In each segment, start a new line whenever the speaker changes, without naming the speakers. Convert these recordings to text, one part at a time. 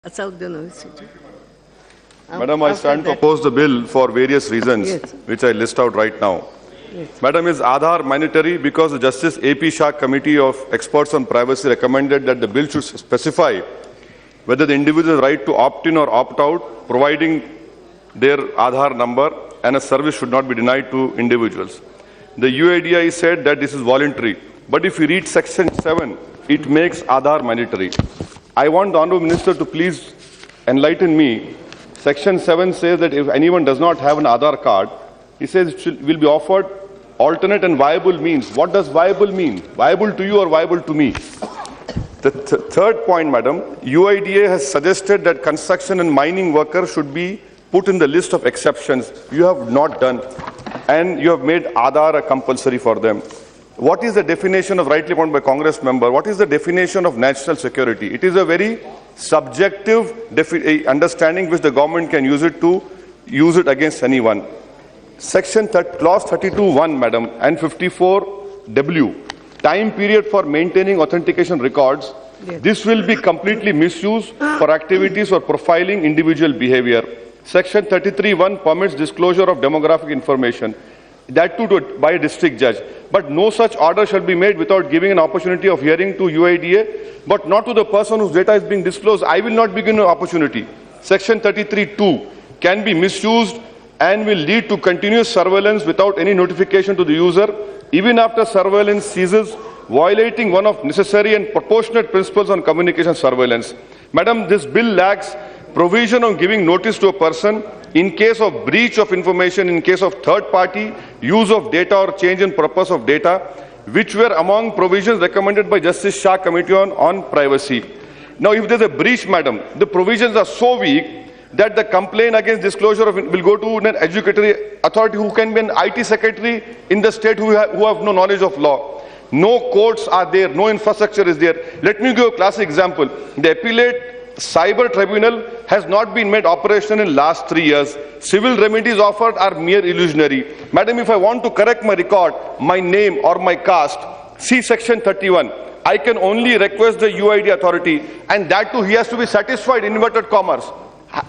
Asaduddin Owaisi.
Madam, I stand to oppose the bill for various reasons,
Yes.
which I list out right now.
Yes.
Madam, is Aadhaar mandatory? Because the Justice A.P. Shah Committee of Experts on Privacy recommended that the bill should specify whether the individual has right to opt in or opt out, providing their Aadhaar number, and a service should not be denied to individuals. The UADI said that this is voluntary. But if you read Section 7, it makes Aadhaar mandatory. I want the Honourable Minister to please enlighten me. Section 7 says that if anyone does not have an Aadhaar card, he says it will be offered alternate and viable means. What does viable mean? Viable to you or viable to me? The third point, Madam, UIDA has suggested that construction and mining workers should be put in the list of exceptions. You have not done, and you have made Aadhaar compulsory for them. What is the definition of, rightly pointed by Congress member, what is the definition of national security? It is a very subjective understanding which the government can use it against anyone. Clause 32(1), Madam, and 54(w), time period for maintaining authentication records.
Yes.
This will be completely misused for activities or profiling individual behavior. Section 33(1) permits disclosure of demographic information, that too by a district judge. But no such order shall be made without giving an opportunity of hearing to UIDA, but not to the person whose data is being disclosed. I will not be given an opportunity. Section 33(2) can be misused and will lead to continuous surveillance without any notification to the user, even after surveillance ceases, violating one of necessary and proportionate principles on communication surveillance. Madam, this bill lacks provision on giving notice to a person in case of breach of information, in case of third party, use of data or change in purpose of data, which were among provisions recommended by Justice Shah Committee on Privacy. Now, if there's a breach, Madam, the provisions are so weak that the complaint against disclosure will go to an educatory authority who can be an IT secretary in the state who have no knowledge of law. No courts are there, no infrastructure is there. Let me give a classic example. The appellate cyber tribunal has not been made operational in last 3 years. Civil remedies offered are mere illusionary. Madam, if I want to correct my record, my name or my caste, see Section 31. I can only request the UID authority, and that too he has to be satisfied, in inverted commas.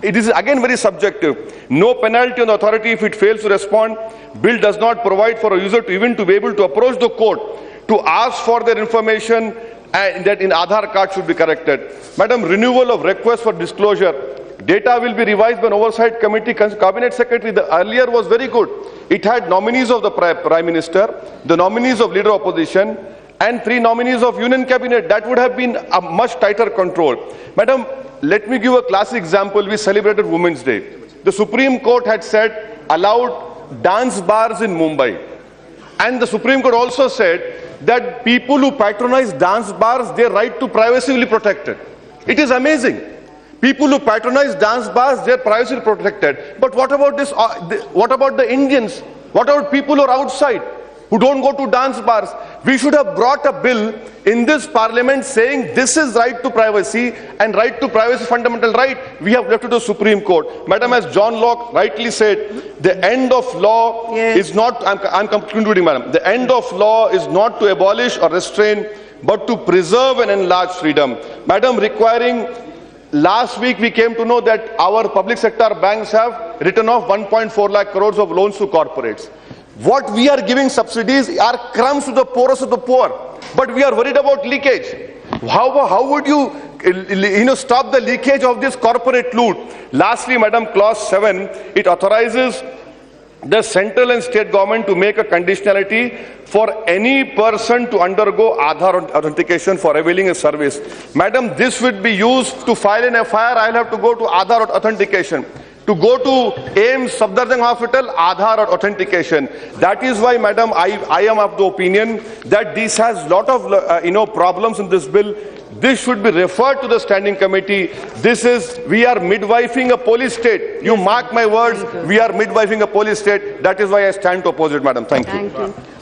It is again very subjective. No penalty on the authority if it fails to respond. Bill does not provide for a user to even to be able to approach the court to ask for their information, and that in Aadhaar card should be corrected. Madam, renewal of request for disclosure. Data will be revised by an oversight committee, cabinet secretary. The earlier was very good. It had nominees of the prime minister, the nominees of leader opposition, and 3 nominees of union cabinet. That would have been a much tighter control. Madam, let me give a classic example. We celebrated Women's Day. The Supreme Court had said allowed dance bars in Mumbai. And the Supreme Court also said that people who patronize dance bars, their right to privacy will be protected. It is amazing. People who patronize dance bars, their privacy will be protected. But what about this? What about the Indians? What about people who are outside, who don't go to dance bars? We should have brought a bill in this parliament saying this is right to privacy, and right to privacy fundamental right. We have left it to the Supreme Court. Madam, as John Locke rightly said, the end of law is not, I'm concluding, Madam, the end of law is not to abolish or restrain, but to preserve and enlarge freedom. Madam, last week we came to know that our public sector banks have written off 1.4 lakh crores of loans to corporates. What we are giving subsidies are crumbs to the poorest of the poor, but we are worried about leakage. How would you stop the leakage of this corporate loot? Lastly, Madam, Clause 7, it authorizes the central and state government to make a conditionality for any person to undergo Aadhaar authentication for availing a service. Madam, this would be used to file an FIR. I'll have to go to Aadhaar authentication. To go to AIMS Safdarjung Hospital, Aadhaar authentication. That is why, Madam, I am of the opinion that this has lot of problems in this bill. This should be referred to the standing committee. We are midwifing a police state. You mark my words, we are midwifing a police state. That is why I stand to oppose it, Madam. Thank you.